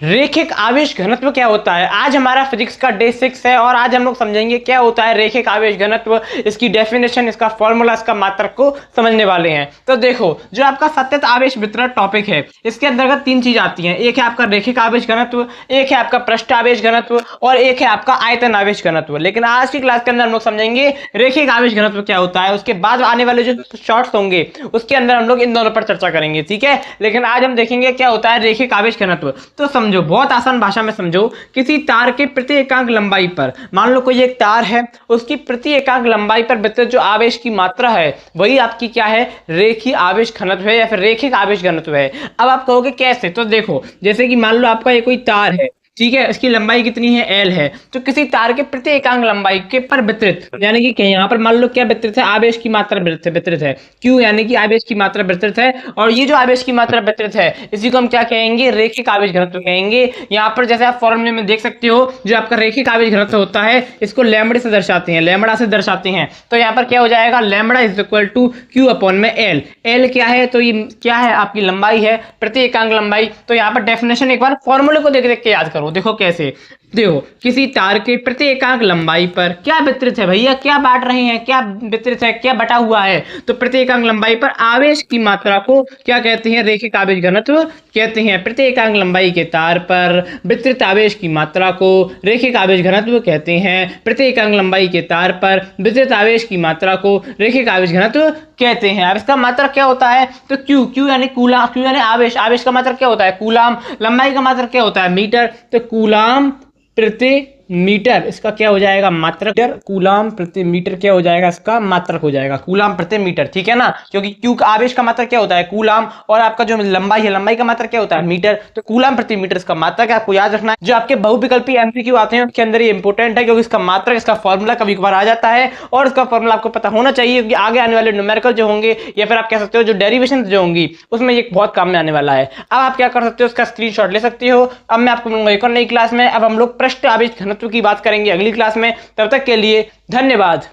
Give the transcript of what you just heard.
रेखिक आवेश घनत्व क्या होता है। आज हमारा फिजिक्स का डे 6 है और आज हम लोग समझेंगे क्या होता है रेखिक आवेश घनत्व, इसकी डेफिनेशन, इसका फॉर्मूला, इसका मात्रक को समझने वाले हैं। तो देखो, जो आपका सतत आवेश वितरण टॉपिक है, इसके अंतर्गत तीन चीज आती हैं। एक है आपका रेखिक आवेश घनत्व, एक है आपका पृष्ठ आवेश घनत्व और एक है आपका आयतन आवेश घनत्व। लेकिन आज की क्लास के अंदर हम लोग समझेंगे रेखिक आवेश घनत्व क्या होता है। उसके बाद आने वाले जो शॉर्ट्स होंगे उसके अंदर हम लोग इन दोनों पर चर्चा करेंगे, ठीक है। लेकिन आज हम देखेंगे क्या होता है रेखिक आवेश घनत्व। तो समझो, बहुत आसान भाषा में समझो। किसी तार के प्रति एकांक लंबाई पर, मान लो कोई एक तार है, उसकी प्रति एकांक लंबाई पर वितरित जो आवेश की मात्रा है वही आपकी क्या है, रेखीय आवेश घनत्व है या फिर रेखिक आवेश घनत्व है। अब आप कहोगे कैसे, तो देखो, जैसे कि मान लो आपका ये कोई तार है, ठीक है, इसकी लंबाई कितनी है, एल है। तो किसी तार के प्रति एकांक लंबाई के पर वितरित, यानी कि यहाँ पर मान लो क्या वितरित है, आवेश की मात्रा वितरित है। क्यों, यानी कि आवेश की मात्रा वितरित है और ये जो आवेश की मात्रा वितरित है इसी को हम क्या कहेंगे, रेखिक आवेश घनत्व कहेंगे। यहाँ पर जैसे आप फॉर्मूले में देख सकते हो, जो आपका रेखिक आवेश घनत्व होता है इसको लैम्बडा से दर्शाते हैं, लैम्बडा से दर्शाते हैं। तो यहाँ पर क्या हो जाएगा, lambda is equal to Q upon में एल। एल क्या है, तो ये क्या है, आपकी लंबाई है, प्रति एकांक लंबाई। तो यहाँ पर डेफिनेशन एक बार फॉर्मूले को देख देख के याद करो। देखो कैसे, देखो, किसी तार के प्रति एकांक लंबाई पर क्या वितरित है, भैया क्या बांट रहे हैं, क्या वितरित है, क्या बटा हुआ है, तो प्रति एकांक लंबाई पर आवेश की मात्रा को क्या कहते हैं, रेखिक आवेश घनत्व कहते हैं। प्रति एकांक लंबाई के तार पर वितरित आवेश की मात्रा को रेखिक आवेश घनत्व कहते हैं। प्रति एकांक लंबाई के तार पर वितरित आवेश की मात्रा को रेखिक आवेश घनत्व कहते हैं। अब इसका मात्रक क्या होता है, तो क्यू, क्यू यानी कूलाम, क्यू यानी आवेश, आवेश का मात्रक क्या होता है, कूलाम। लंबाई का मात्रक क्या होता है, मीटर, तो कूलाम प्रति मीटर इसका क्या हो जाएगा, मात्रक। कूलाम प्रति मीटर क्या हो जाएगा, इसका मात्रक हो जाएगा, कूलाम प्रति मीटर, ठीक है ना। क्योंकि क्यू का आवेश का मात्रक क्या होता है, कूलाम, और आपका जो लंबाई है, लंबाई का मात्रक क्या होता है, मीटर। तो कूलाम प्रति मीटर इसका मात्रक है, आपको याद रखना है। जो आपके बहुविकल्पी एमसीक्यू आते हैं उसके अंदर ये इंपॉर्टेंट है, क्योंकि इसका मात्रक, इसका फॉर्मूला कभी कभार आ जाता है और इसका फॉर्मूला आपको पता होना चाहिए, क्योंकि आगे आने वाले न्यूमेरिकल जो होंगे या फिर आप कह सकते हो जो डेरिवेशन जो होंगी उसमें ये बहुत काम में आने वाला है। अब आप क्या कर सकते हो, उसका स्क्रीनशॉट ले सकते हो। अब मैं आपको मिलूंगा एक और नई क्लास में। अब हम लोग पृष्ठ आवेश घनत्व की बात करेंगे अगली क्लास में। तब तक के लिए धन्यवाद।